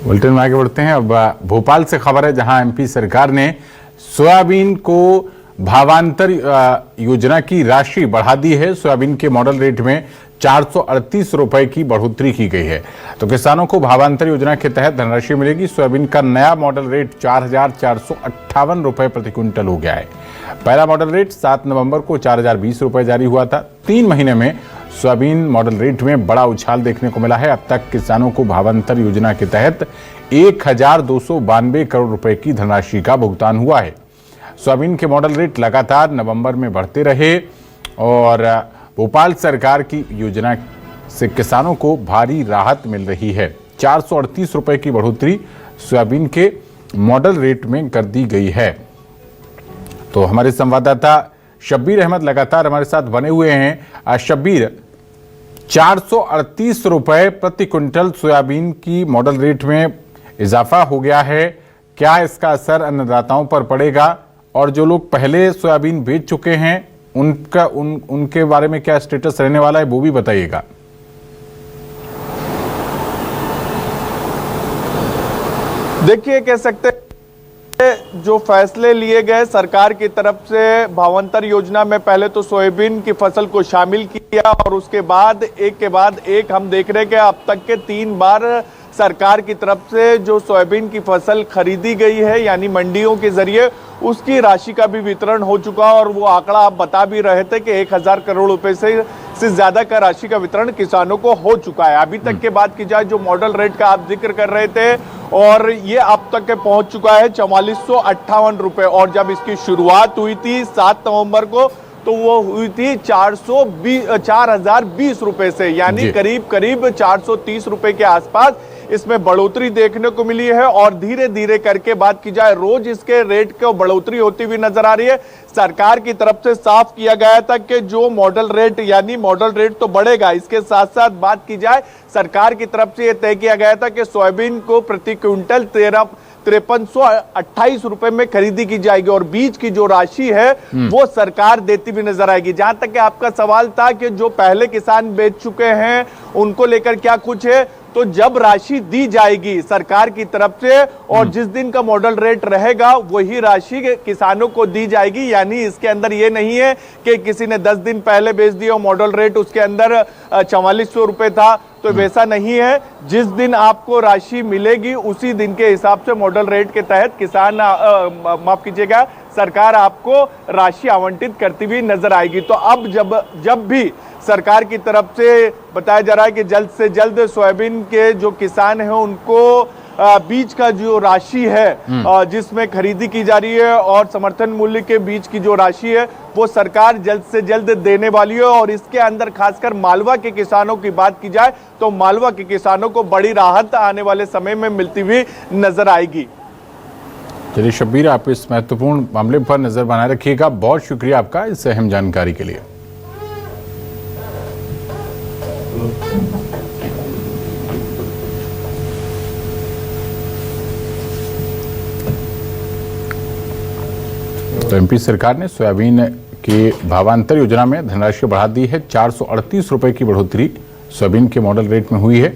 Bulletin में आगे बढ़ते हैं। अब भोपाल से खबर है, जहां एमपी सरकार ने सोयाबीन को भावांतर योजना की राशि बढ़ा दी है। सोयाबीन के मॉडल रेट में 438 रुपए की बढ़ोतरी की गई है, तो किसानों को भावांतर योजना के तहत धनराशि मिलेगी। सोयाबीन का नया मॉडल रेट 4,458 रुपए प्रति क्विंटल हो गया है। पहला मॉडल रेट 7 नवंबर को 4,020 रुपए जारी हुआ था। 3 महीने में सोयाबीन मॉडल रेट में बड़ा उछाल देखने को मिला है। अब तक किसानों को भावांतर योजना के तहत 1,292 करोड़ रुपए की धनराशि का भुगतान हुआ है। सोयाबीन के मॉडल रेट लगातार नवंबर में बढ़ते रहे और भोपाल सरकार की योजना से किसानों को भारी राहत मिल रही है। 438 रुपए की बढ़ोतरी सोयाबीन के मॉडल रेट में कर दी गई है। तो हमारे संवाददाता शब्बीर अहमद लगातार हमारे साथ बने हुए हैं। शब्बीर, 438 रुपए प्रति क्विंटल सोयाबीन की मॉडल रेट में इजाफा हो गया है। क्या इसका असर अन्नदाताओं पर पड़ेगा और जो लोग पहले सोयाबीन बेच चुके हैं उनके बारे में क्या स्टेटस रहने वाला है, वो भी बताइएगा। देखिए, कह सकते जो फैसले लिए गए सरकार की तरफ से भावांतर योजना में, पहले तो सोयाबीन की फसल को शामिल किया और उसके बाद एक के बाद एक हम देख रहे हैं कि अब तक के 3 बार सरकार की तरफ से जो सोयाबीन की फसल खरीदी गई है, यानी मंडियों के जरिए, उसकी राशि का भी वितरण हो चुका और वो आंकड़ा आप बता भी रहे थे कि 1,000 करोड़ रुपए से ज्यादा का राशि का वितरण किसानों को हो चुका है। अभी तक के बात की जाए, जो मॉडल रेट का आप जिक्र कर रहे थे, और ये अब तक के पहुंच चुका है 4458 रुपए। और जब इसकी शुरुआत हुई थी 7 नवंबर को, तो वो हुई थी 4,020 रुपए से, यानी करीब करीब 430 रुपए के आसपास इसमें बढ़ोतरी देखने को मिली है। और धीरे धीरे करके बात की जाए, रोज इसके रेट को बढ़ोतरी होती हुई नजर आ रही है। सरकार की तरफ से साफ किया गया था कि जो मॉडल रेट, यानी मॉडल रेट तो बढ़ेगा, इसके साथ साथ बात की जाए, सरकार की तरफ से यह तय किया गया था कि सोयाबीन को प्रति क्विंटल 5328 रुपए में खरीदी की जाएगी और बीज की जो राशि है वो सरकार देती भी नजर आएगी। जहां तक कि आपका सवाल था कि जो पहले किसान बेच चुके हैं उनको लेकर क्या कुछ है, तो जब राशि दी जाएगी सरकार की तरफ से और जिस दिन का मॉडल रेट रहेगा वही राशि किसानों को दी जाएगी। यानी इसके अंदर ये नहीं है कि किसी ने 10 दिन पहले बेच दिया और मॉडल रेट उसके अंदर 4400 रुपए था, तो वैसा नहीं है। जिस दिन आपको राशि मिलेगी उसी दिन के हिसाब से मॉडल रेट के तहत किसान, माफ कीजिएगा, सरकार आपको राशि आवंटित करती हुई नजर आएगी। तो अब जब भी सरकार की तरफ से बताया जा रहा है कि जल्द से जल्द सोयाबीन के जो किसान हैं उनको बीज का जो राशि है जिसमें खरीदी की जा रही है और समर्थन मूल्य के बीज की जो राशि है वो सरकार जल्द से जल्द देने वाली है। और इसके अंदर खासकर मालवा के किसानों की बात की जाए तो मालवा के किसानों को बड़ी राहत आने वाले समय में मिलती हुई नजर आएगी। चलिए शब्बीर, आप इस महत्वपूर्ण मामले पर नजर बनाए रखिएगा। बहुत शुक्रिया आपका इस अहम जानकारी के लिए। तो एमपी सरकार ने सोयाबीन के भावांतर योजना में धनराशि बढ़ा दी है। 438 रुपए की बढ़ोतरी सोयाबीन के मॉडल रेट में हुई है।